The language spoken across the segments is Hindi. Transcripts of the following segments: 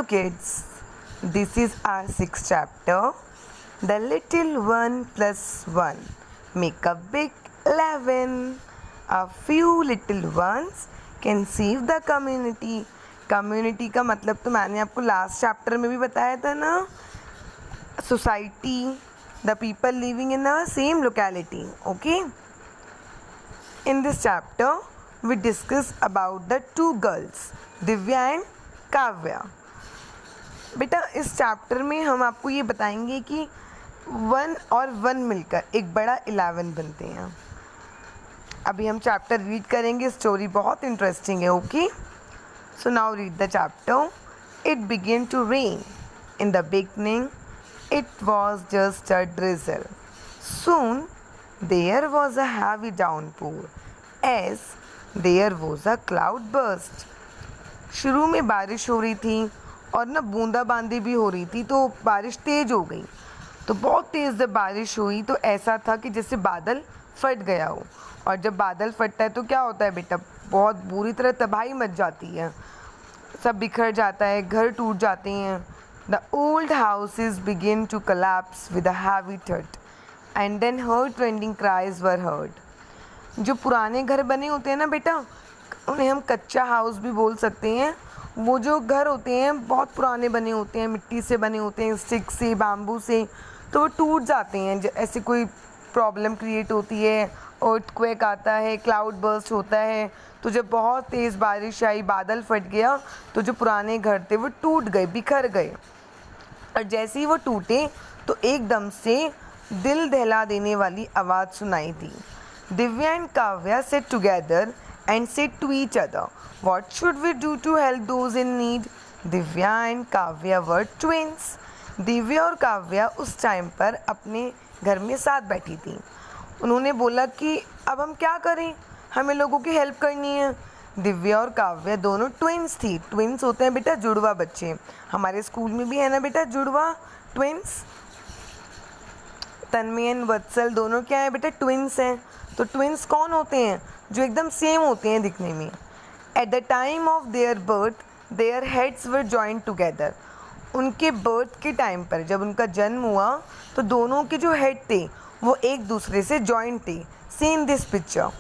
Kids, this is our sixth chapter. The little one plus one make a big 11. A few little ones can save the community. Community का मतलब तो मैंने आपको लास्ट चैप्टर में भी बताया था ना. Society, the people living in the same locality. Okay. In this chapter, we discuss about the two girls, Divya and Kavya. बेटा इस चैप्टर में हम आपको ये बताएंगे कि 1 और 1 मिलकर एक बड़ा 11 बनते हैं. अभी हम चैप्टर रीड करेंगे. स्टोरी बहुत इंटरेस्टिंग है. Okay. So now read the chapter. It began to rain. In the beginning it was just a drizzle. Soon there was a heavy downpour as there was a cloud burst. शुरू में बारिश हो रही थी और ना बूंदाबांदी भी हो रही थी, तो बारिश तेज़ हो गई. तो बहुत तेज़ जब बारिश हुई तो ऐसा था कि जैसे बादल फट गया हो. और जब बादल फटता है तो क्या होता है बेटा, बहुत बुरी तरह तबाही मच जाती है. सब बिखर जाता है, घर टूट जाते हैं. The old houses began to collapse with a heavy thud, and then heart-rending cries were heard. जो पुराने घर बने होते हैं ना बेटा, उन्हें हम कच्चा हाउस भी बोल सकते हैं. वो जो घर होते हैं बहुत पुराने बने होते हैं, मिट्टी से बने होते हैं, स्टिक से, बाम्बू से, तो वो टूट जाते हैं. ऐसे कोई प्रॉब्लम क्रिएट होती है, अर्थक्वेक आता है, क्लाउड बर्स्ट होता है, तो जब बहुत तेज़ बारिश आई, बादल फट गया, तो जो पुराने घर थे वो टूट गए, बिखर गए. और जैसे ही वो टूटे तो एकदम से दिल दहला देने वाली आवाज़ सुनाई दी. Divya and Kavya sat together and said to each other, what should we do to help those in need. Divya and Kavya were twins. Divya और काव्या उस टाइम पर अपने घर में साथ बैठी थी. उन्होंने बोला कि अब हम क्या करें, हमें लोगों की हेल्प करनी है. दिव्या और काव्या दोनों ट्विन्स थी. ट्विन्स होते हैं बेटा जुड़वा बच्चे. हमारे स्कूल में भी है ना बेटा जुड़वा ट्विन्स. तन्मय एंड वत्सल दोनों क्या है बेटा, ट्विन्स हैं. तो ट्विन्स कौन होते हैं, जो एकदम सेम होते हैं दिखने में. At the time of their birth their heads were joint together. उनके बर्थ के टाइम पर, जब उनका जन्म हुआ, तो दोनों के जो हेड थे वो एक दूसरे से जॉइंट थे. See in this picture.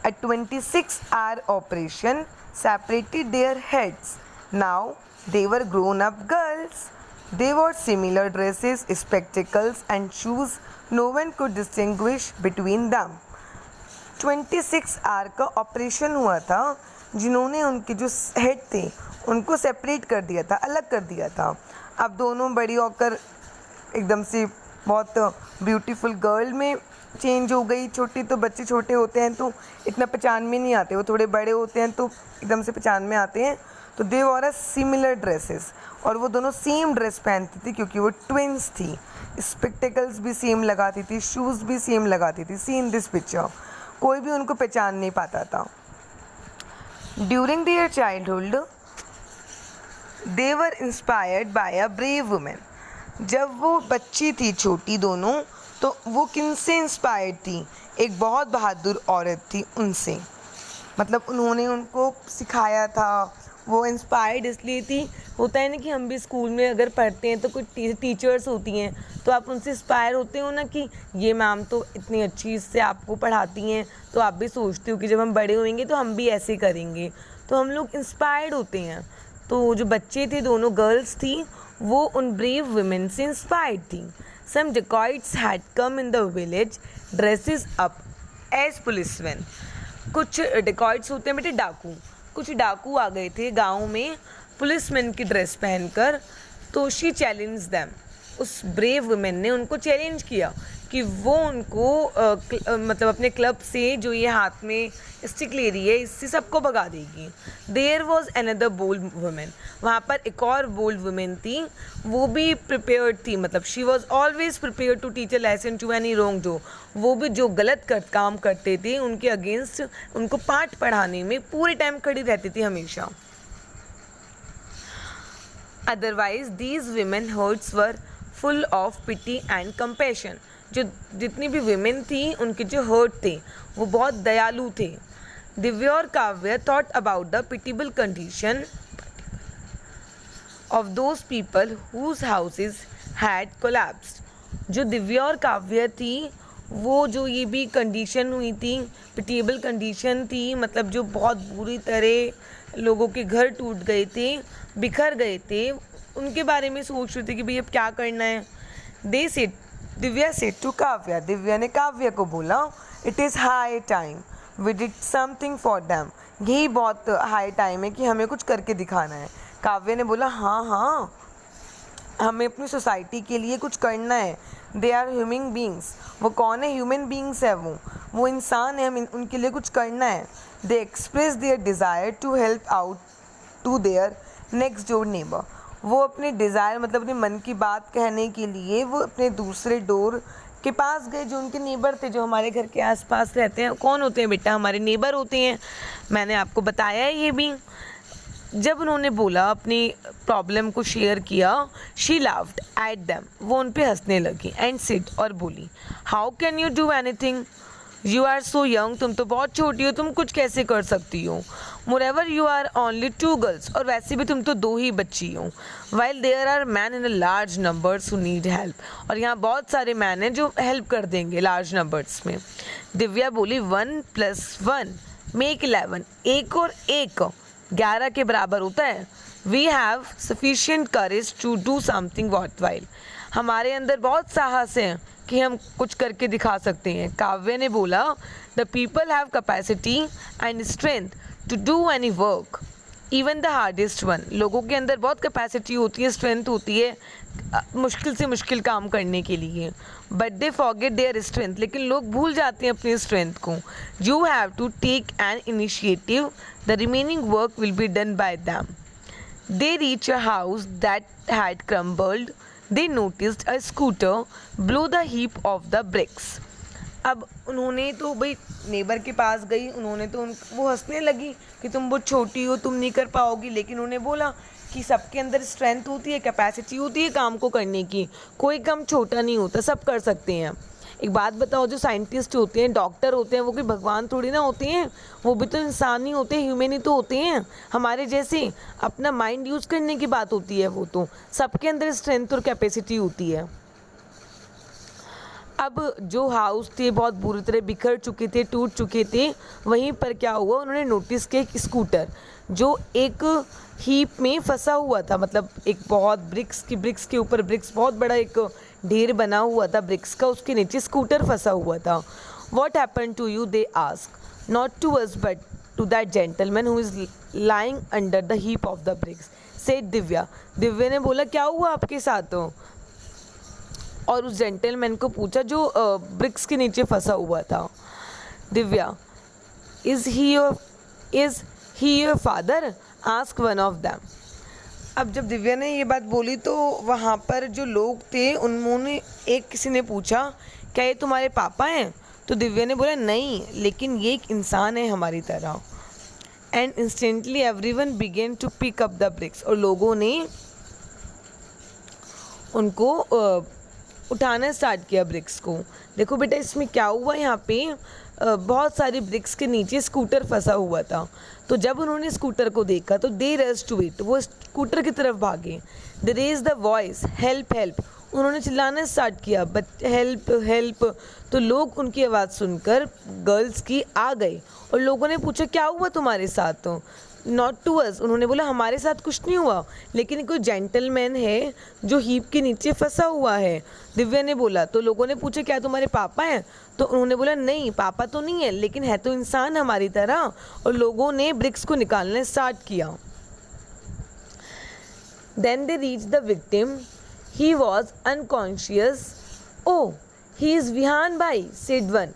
A 26-hour operation separated their heads. Now they were grown-up girls. They wore similar dresses, spectacles and shoes. No one could distinguish between them. 26 our का ऑपरेशन हुआ था, जिन्होंने उनके जो हेड थे उनको सेपरेट कर दिया था, अलग कर दिया था. अब दोनों बड़ी होकर एकदम से बहुत ब्यूटीफुल गर्ल में चेंज हो गई. छोटी तो बच्चे छोटे होते हैं तो इतना पहचान में नहीं आते, वो थोड़े बड़े होते हैं तो एकदम से पहचान में आते हैं. तो दे वॉर अ सिमिलर ड्रेसेस, और वो दोनों सेम ड्रेस पहनती थी क्योंकि वो ट्विन्स थी. स्पेक्टिकल्स भी सेम लगाती थी, शूज़ भी सेम लगाती थी. सी इन दिस पिक्चर. कोई भी उनको पहचान नहीं पाता था. During their childhood they were inspired by a brave women. जब वो बच्ची थी छोटी दोनों, तो वो किन से इंस्पायर्ड थी, एक बहुत बहादुर औरत थी उनसे. मतलब उन्होंने उनको सिखाया था. वो इंस्पायर्ड इसलिए थी, होता है ना कि हम भी स्कूल में अगर पढ़ते हैं तो कुछ टीचर्स होती हैं, तो आप उनसे इंस्पायर होते हो ना कि ये मैम तो इतनी अच्छी से आपको पढ़ाती हैं, तो आप भी सोचते हो कि जब हम बड़े होंगे तो हम भी ऐसे करेंगे. तो हम लोग इंस्पायर्ड होते हैं. तो जो बच्चे थे, दोनों गर्ल्स थी, वो उन ब्रेव वुमेन से इंस्पायर्ड थी. Some dacoits had come in the village, dresses up as policemen. कुछ dacoits होते हैं बेटे डाकू. कुछ डाकू आ गए थे गांव में पुलिसमैन की ड्रेस पहनकर. तो she challenged them. उस ब्रेव वुमेन ने उनको चैलेंज किया कि वो उनको मतलब अपने क्लब से जो ये हाथ में स्टिक ले रही है, इससे सबको भगा देगी. There was another bold women. वहाँ पर एक और बोल्ड वुमेन थी, वो भी प्रिपेयर्ड थी. मतलब she was always prepared to teach a lesson to any wrong do. वो भी जो गलत काम करते थे उनके अगेंस्ट, उनको पाठ पढ़ाने में पूरे टाइम खड़ी रहती थी हमेशा. Otherwise these women hearts were full of pity and compassion. जो जितनी भी विमेन थी उनके जो हर्ट थे वो बहुत दयालु थे. दिव्या और Kavya thought about the pitiable condition of those people whose houses had collapsed. जो दिव्या और काव्य थी, वो जो ये भी कंडीशन हुई थी, पिटिएबल कंडीशन थी, मतलब जो बहुत बुरी तरह लोगों के घर टूट गए थे, बिखर गए थे, उनके बारे में सोच रहे थे कि भाई अब क्या करना है. They said, Divya said to Kavya, Divya ने काव्य को बोला, it is high time we did something for them. यही बहुत हाई टाइम है कि हमें कुछ करके दिखाना है. काव्य ने बोला हाँ हाँ, हमें अपनी सोसाइटी के लिए कुछ करना है. They are human beings. वो कौन है? ह्यूमन बींग्स है वो इंसान है, हमें उनके लिए कुछ करना है. They express their desire to help out to their next door neighbour. वो अपने डिज़ायर मतलब अपने मन की बात कहने के लिए वो अपने दूसरे डोर के पास गए, जो उनके नेबर थे, जो हमारे घर के आसपास रहते हैं. कौन होते हैं बेटा? हमारे नेबर होते हैं. मैंने आपको बताया है ये भी. जब उन्होंने बोला, अपनी प्रॉब्लम को शेयर किया, शी लाफ्ड एट देम, वो उन पे हंसने लगी. एंड सिड, और बोली, how can you do anything, you are so young, तुम तो बहुत छोटी हो, तुम कुछ कैसे कर सकती हो. Moreover you are only 2 girls, और वैसे भी तुम तो 2 ही बच्ची हो. While there are men in a large numbers who need help, और यहाँ बहुत सारे मैन हैं जो हेल्प कर देंगे लार्ज नंबर्स में. दिव्या बोली 1 + 1 मेक 11, 1 और 1 11 के बराबर होता है. We have sufficient courage to do something worthwhile, हमारे अंदर बहुत साहस है कि हम कुछ करके दिखा सकते हैं. काव्य ने बोला, the people have capacity and strength to do any work, even the hardest one. लोगों के अंदर बहुत कैपेसिटी होती है, स्ट्रेंथ होती है मुश्किल से मुश्किल काम करने के लिए. But they forget their strength, लेकिन लोग भूल जाते हैं अपनी स्ट्रेंथ को. You have to take an initiative, the remaining work will be done by them. They reach a house that had crumbled. They noticed a scooter below the heap of the bricks. अब उन्होंने तो भाई नेबर के पास गई, उन्होंने तो वो हंसने लगी कि तुम बहुत छोटी हो, तुम नहीं कर पाओगी. लेकिन उन्हें बोला कि सबके अंदर स्ट्रेंथ होती है, कैपेसिटी होती है काम को करने की, कोई काम छोटा नहीं होता, सब कर सकते हैं. एक बात बताओ, जो साइंटिस्ट होते हैं, डॉक्टर होते हैं, वो कोई भगवान थोड़ी ना होते हैं, वो भी तो इंसान ही होते हैं, ह्यूमन ही तो होते हैं हमारे जैसे. अपना माइंड यूज़ करने की बात होती है. वो तो सबके अंदर स्ट्रेंथ और कैपेसिटी होती है. अब जो हाउस थे बहुत बुरी तरह बिखर चुके थे, टूट चुके थे, वहीं पर क्या हुआ, उन्होंने नोटिस किया एक स्कूटर जो एक हीप में फंसा हुआ था, मतलब एक बहुत ब्रिक्स के ऊपर ब्रिक्स, बहुत बड़ा एक ढेर बना हुआ था ब्रिक्स का, उसके नीचे स्कूटर फंसा हुआ था. What happen to you, they ask, not to us but to that gentleman who is lying under the heap of the bricks. Said Divya, Divya ने बोला क्या हुआ आपके साथ, और उस जेंटलमैन को पूछा जो ब्रिक्स के नीचे फंसा हुआ था. Divya, is he your father, ask one of them. अब जब दिव्या ने ये बात बोली तो वहाँ पर जो लोग थे उन्होंने किसी ने पूछा, क्या ये तुम्हारे पापा हैं? तो दिव्या ने बोला नहीं, लेकिन ये एक इंसान है हमारी तरह. And instantly everyone began to pick up the bricks, और लोगों ने उनको उठाना स्टार्ट किया ब्रिक्स को. देखो बेटा इसमें क्या हुआ, यहाँ पे बहुत सारी ब्रिक्स के नीचे स्कूटर फंसा हुआ था. तो जब उन्होंने स्कूटर को देखा तो दे रश टू इट, वो स्कूटर की तरफ भागे. They raise the voice, help help, उन्होंने चिल्लाना स्टार्ट किया, बट हेल्प हेल्प. तो लोग उनकी आवाज़ सुनकर गर्ल्स की आ गए, और लोगों ने पूछा क्या हुआ तुम्हारे साथ. तो नॉट टू अस, उन्होंने बोला हमारे साथ कुछ नहीं हुआ, लेकिन कोई जेंटलमैन है जो हीप के नीचे फंसा हुआ है. दिव्या ने बोला. तो लोगों ने पूछा क्या तुम्हारे पापा हैं? तो उन्होंने बोला नहीं, पापा तो नहीं है, लेकिन है तो इंसान हमारी तरह. और लोगों ने ब्रिक्स को निकालना स्टार्ट किया. Then they reach the victim, he was unconscious. Oh, he is Vihan भाई, सेड वन.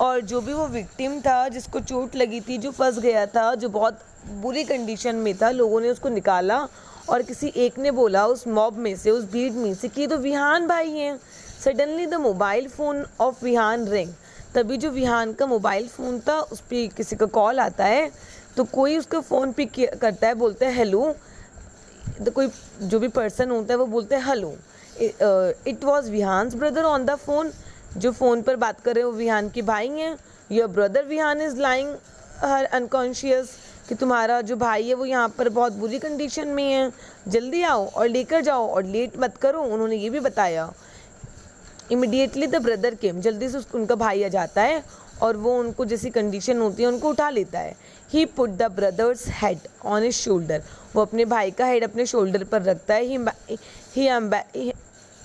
और जो भी वो विक्टिम था, जिसको चोट लगी थी, जो फंस गया था, जो बहुत बुरी कंडीशन में था, लोगों ने उसको निकाला. और किसी एक ने बोला उस मॉब में से, उस भीड़ में से, कि तो विहान भाई हैं. Suddenly the mobile phone of Vihan ring. तभी जो विहान का मोबाइल फ़ोन था उस पर किसी का कॉल आता है. तो कोई उसका फ़ोन पिक करता है, बोलता है हेलो. तो कोई जो भी पर्सन होता है वो बोलता है hello. It was Vihaan's brother on the phone. जो फ़ोन पर बात कर रहे हैं वो विहान के भाई हैं. Your brother Vihan is lying here unconscious. कि तुम्हारा जो भाई है वो यहाँ पर बहुत बुरी कंडीशन में है, जल्दी आओ और लेकर जाओ और लेट मत करो, उन्होंने ये भी बताया। इमिडिएटली द ब्रदर केम, जल्दी से उनका भाई आ जाता है और वो उनको जैसी कंडीशन होती है उनको उठा लेता है। He put the brother's head on his shoulder, वो अपने भाई का हेड अपने शोल्डर पर रखता है। He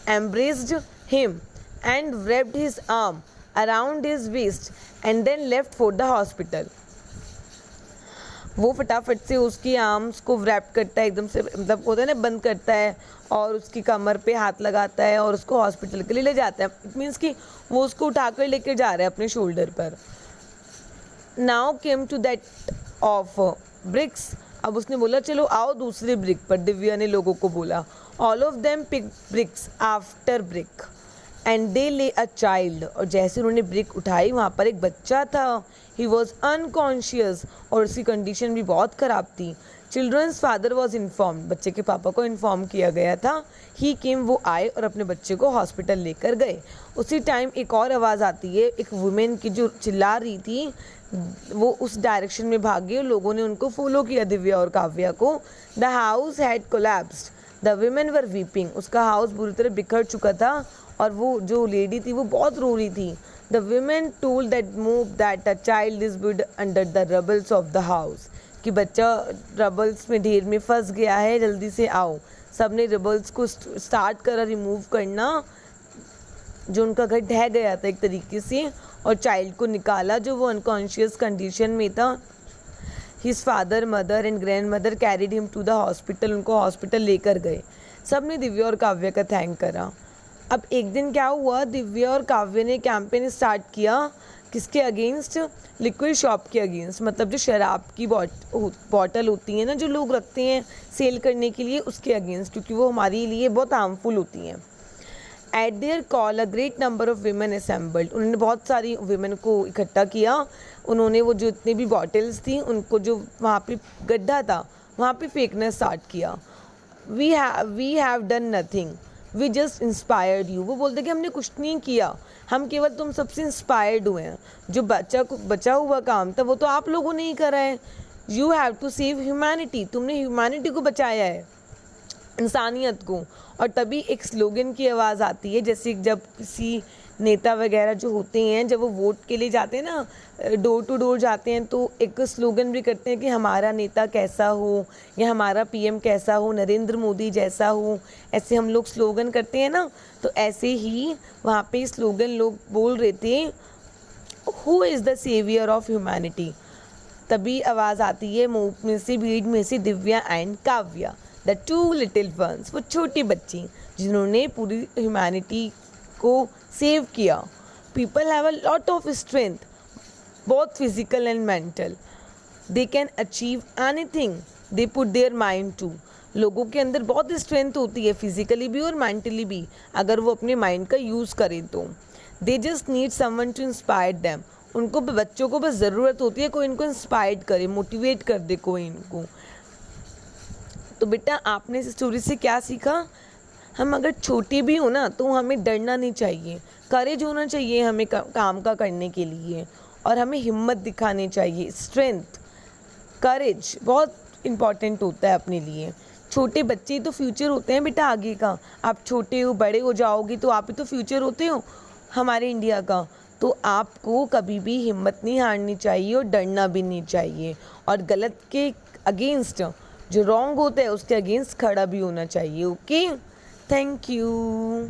embraced him and wrapped his arm around his waist and then left for the hospital। वो फटाफट से उसकी आर्म्स को रैप करता है, एकदम से मतलब होता है ना, बंद करता है और उसकी कमर पे हाथ लगाता है और उसको हॉस्पिटल के लिए ले जाता है। इट मीन्स कि वो उसको उठाकर लेकर जा रहा है अपने शोल्डर पर। Now came to that of bricks, अब उसने बोला चलो आओ दूसरे ब्रिक पर। दिव्या ने लोगों को बोला, all of them pick bricks after brick and they lay a child, और जैसे उन्होंने ब्रिक उठाई वहाँ पर एक बच्चा था। ही वॉज अनकॉन्शियस, और उसकी कंडीशन भी बहुत ख़राब थी। चिल्ड्रंस फादर वॉज इन्फॉर्म, बच्चे के पापा को इन्फॉर्म किया गया था। ही केम, वो आए और अपने बच्चे को हॉस्पिटल लेकर गए। उसी टाइम एक और आवाज़ आती है, एक वुमेन की जो चिल्ला रही थी, वो उस डायरेक्शन में भागी और लोगों ने उनको फॉलो किया, दिव्या और काव्या को। The house had collapsed, the women were weeping, उसका हाउस बुरी तरह बिखर चुका था और वो जो लेडी थी वो बहुत रो रही थी। The women told that move that a child is buried under the rubbles of the house, कि बच्चा रबल्स में ढेर में फंस गया है, जल्दी से आओ। सब ने रबल्स को स्टार्ट करा रिमूव करना, जो उनका घर ढह गया था एक तरीके से, और चाइल्ड को निकाला जो वो अनकॉन्शियस कंडीशन में था। His father, mother and grandmother carried him to the hospital, उनको हॉस्पिटल लेकर गए। सब ने दिव्या और काव्या का थैंक करा। अब एक दिन क्या हुआ, दिव्या और काव्या ने कैंपेन स्टार्ट किया, किसके अगेंस्ट, लिक्विड शॉप के अगेंस्ट, मतलब जो शराब की बॉटल होती है ना जो लोग रखते हैं सेल करने के लिए, उसके अगेंस्ट, क्योंकि वो हमारे लिए बहुत हार्मफुल होती हैं। Eight there call a great number of women assembled, उन्होंने बहुत सारी वीमेन को इकट्ठा किया। उन्होंने वो जो इतनी भी बॉटल्स थी उनको जो वहाँ पे गड्ढा था वहाँ पे फेंकना स्टार्ट किया। We have done nothing, we just inspired you, वो बोलते कि हमने कुछ नहीं किया, हम केवल तुम सबसे इंस्पायर्ड हुए हैं। जो बचा हुआ काम था वो तो आप लोगों ने ही करा है। You have to save humanity, तुमने ह्यूमैनिटी को बचाया है, इंसानियत को। और तभी एक स्लोगन की आवाज़ आती है, जैसे जब किसी नेता वगैरह जो होते हैं जब वो वोट के लिए जाते हैं ना, डोर टू डोर जाते हैं, तो एक स्लोगन भी करते हैं कि हमारा नेता कैसा हो या हमारा पीएम कैसा हो, नरेंद्र मोदी जैसा हो, ऐसे हम लोग स्लोगन करते हैं ना। तो ऐसे ही वहाँ पे स्लोगन लोग बोल रहे थे, who is the saviour of humanity. तभी आवाज़ आती है मुँह में से, भीड़ में से, Divya and Kavya, the two little ones, वो छोटी बच्ची जिन्होंने पूरी ह्यूमैनिटी को सेव किया। People have a lot of strength, both physical and mental, they can achieve anything they put their mind to। लोगों के अंदर बहुत स्ट्रेंथ होती है फिजिकली भी और मेंटली भी, अगर वो अपने माइंड का यूज़ करें तो। They just need someone to inspire them, उनको बच्चों को बस ज़रूरत होती है कोई इनको इंस्पायर करे, मोटिवेट कर दे कोई इनको। तो बेटा आपने इस स्टोरी से क्या सीखा, हम अगर छोटे भी हो ना तो हमें डरना नहीं चाहिए, करेज होना चाहिए हमें काम का करने के लिए, और हमें हिम्मत दिखानी चाहिए। स्ट्रेंथ, करेज बहुत इम्पॉर्टेंट होता है अपने लिए। छोटे बच्चे तो फ्यूचर होते हैं बेटा आगे का, आप छोटे हो बड़े हो जाओगे तो आप ही तो फ्यूचर होते हो हमारे इंडिया का। तो आपको कभी भी हिम्मत नहीं हारनी चाहिए और डरना भी नहीं चाहिए, और गलत के अगेंस्ट, जो रॉन्ग होता है उसके अगेंस्ट खड़ा भी होना चाहिए। Okay, thank you.